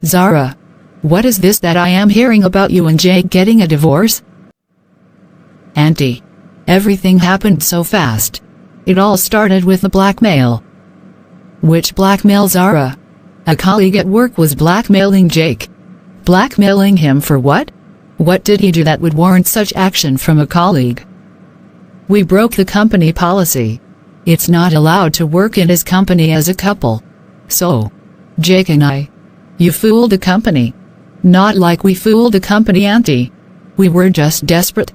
Zara, what is this that I am hearing about you and Jake getting a divorce? Auntie, everything happened so fast. It all started with the blackmail. Which blackmail, Zara? A colleague at work was blackmailing Jake. Blackmailing him for what? What did he do that would warrant such action from a colleague? We broke the company policy. It's not allowed to work in his company as a couple. So, Jake and I. You fooled the company. Not like we fooled the company, Auntie. We were just desperate.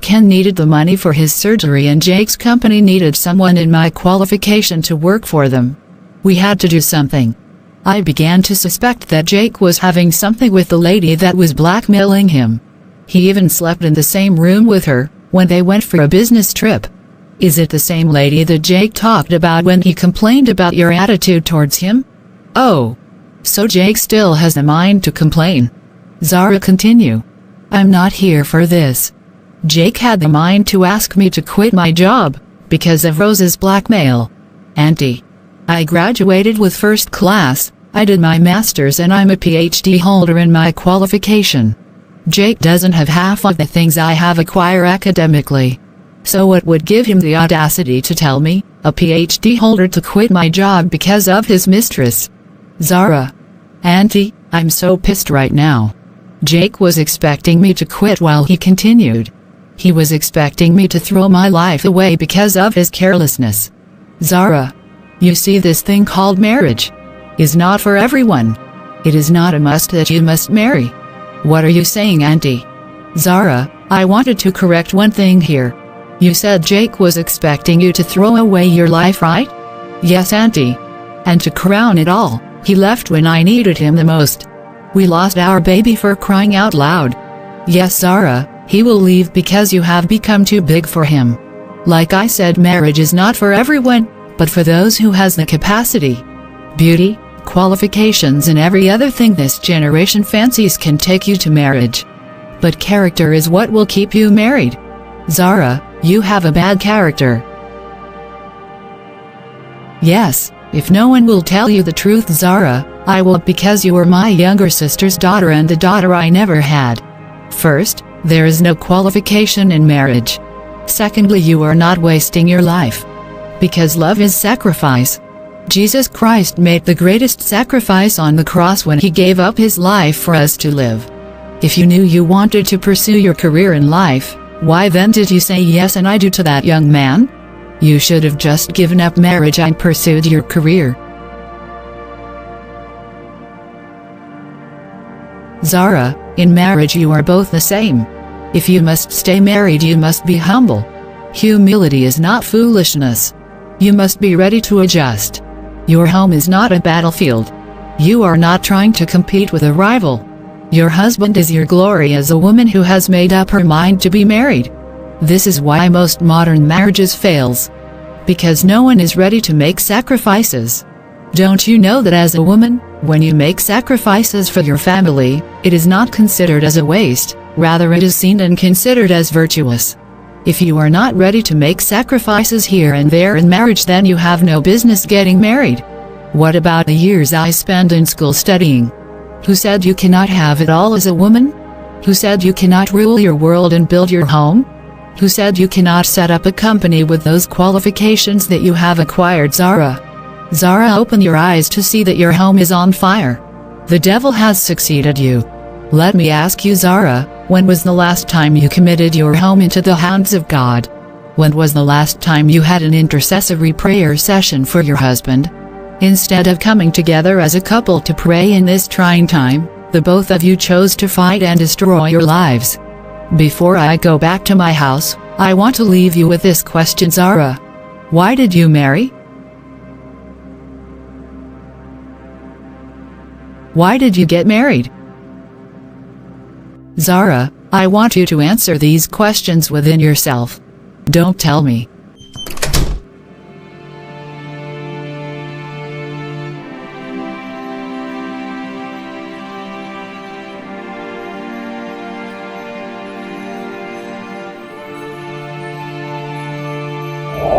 Ken needed the money for his surgery and Jake's company needed someone in my qualification to work for them. We had to do something. I began to suspect that Jake was having something with the lady that was blackmailing him. He even slept in the same room with her when they went for a business trip. Is it the same lady that Jake talked about when he complained about your attitude towards him? Oh, so Jake still has the mind to complain. Zara, continue. I'm not here for this. Jake had the mind to ask me to quit my job because of Rose's blackmail. Auntie, I graduated with first class, I did my master's and I'm a PhD holder in my qualification. Jake doesn't have half of the things I have acquired academically. So what would give him the audacity to tell me, a PhD holder, to quit my job because of his mistress? Zara. Auntie, I'm so pissed right now. Jake was expecting me to quit while he continued. He was expecting me to throw my life away because of his carelessness. Zara, you see, this thing called marriage is not for everyone. It is not a must that you must marry. What are you saying, Auntie? Zara, I wanted to correct one thing here. You said Jake was expecting you to throw away your life, right? Yes, Auntie. And to crown it all, he left when I needed him the most. We lost our baby, for crying out loud. Yes, Zara, he will leave because you have become too big for him. Like I said, marriage is not for everyone, but for those who has the capacity, beauty, qualifications and every other thing this generation fancies can take you to marriage. But character is what will keep you married. Zara, you have a bad character. Yes, if no one will tell you the truth, Zara, I will, because you are my younger sister's daughter and a daughter I never had. First, there is no qualification in marriage. Secondly, you are not wasting your life. Because love is sacrifice. Jesus Christ made the greatest sacrifice on the cross when he gave up his life for us to live. If you knew you wanted to pursue your career in life, why then did you say yes and I do to that young man? You should have just given up marriage and pursued your career. Zara, in marriage you are both the same. If you must stay married, you must be humble. Humility is not foolishness. You must be ready to adjust. Your home is not a battlefield. You are not trying to compete with a rival. Your husband is your glory as a woman who has made up her mind to be married. This is why most modern marriages fails. Because no one is ready to make sacrifices. Don't you know that as a woman, when you make sacrifices for your family, it is not considered as a waste, rather it is seen and considered as virtuous. If you are not ready to make sacrifices here and there in marriage, then you have no business getting married. What about the years I spent in school studying? Who said you cannot have it all as a woman? Who said you cannot rule your world and build your home? Who said you cannot set up a company with those qualifications that you have acquired? Zara. Zara, open your eyes to see that your home is on fire. The devil has succeeded you. Let me ask you, Zara, when was the last time you committed your home into the hands of God? When was the last time you had an intercessory prayer session for your husband? Instead of coming together as a couple to pray in this trying time, the both of you chose to fight and destroy your lives. Before I go back to my house, I want to leave you with this question, Zara. Why did you marry? Why did you get married? Zara, I want you to answer these questions within yourself. Don't tell me.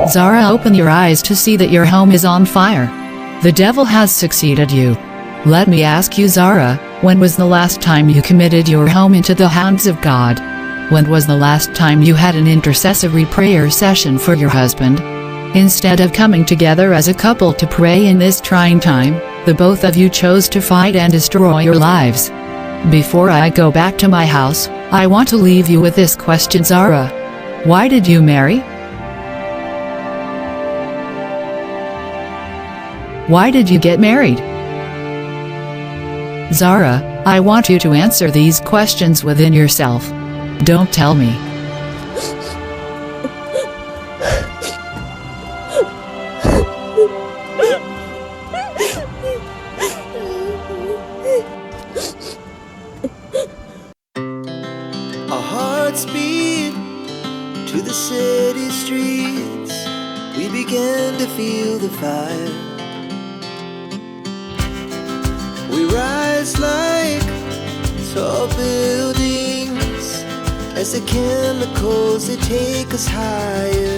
Zara, open your eyes to see that your home is on fire. The devil has succeeded you. Let me ask you, Zara, When was the last time you committed your home into the hands of God? When was the last time you had an intercessory prayer session for your husband? Instead of coming together as a couple to pray in this trying time, the both of you chose to fight and destroy your lives. Before I go back to my house, I want to leave you with this question, Zara. Why did you marry? Why did you get married? Zara, I want you to answer these questions within yourself. Don't tell me. Our hearts beat to the city streets. We began to feel the fire. We rise like tall buildings as the chemicals, they take us higher.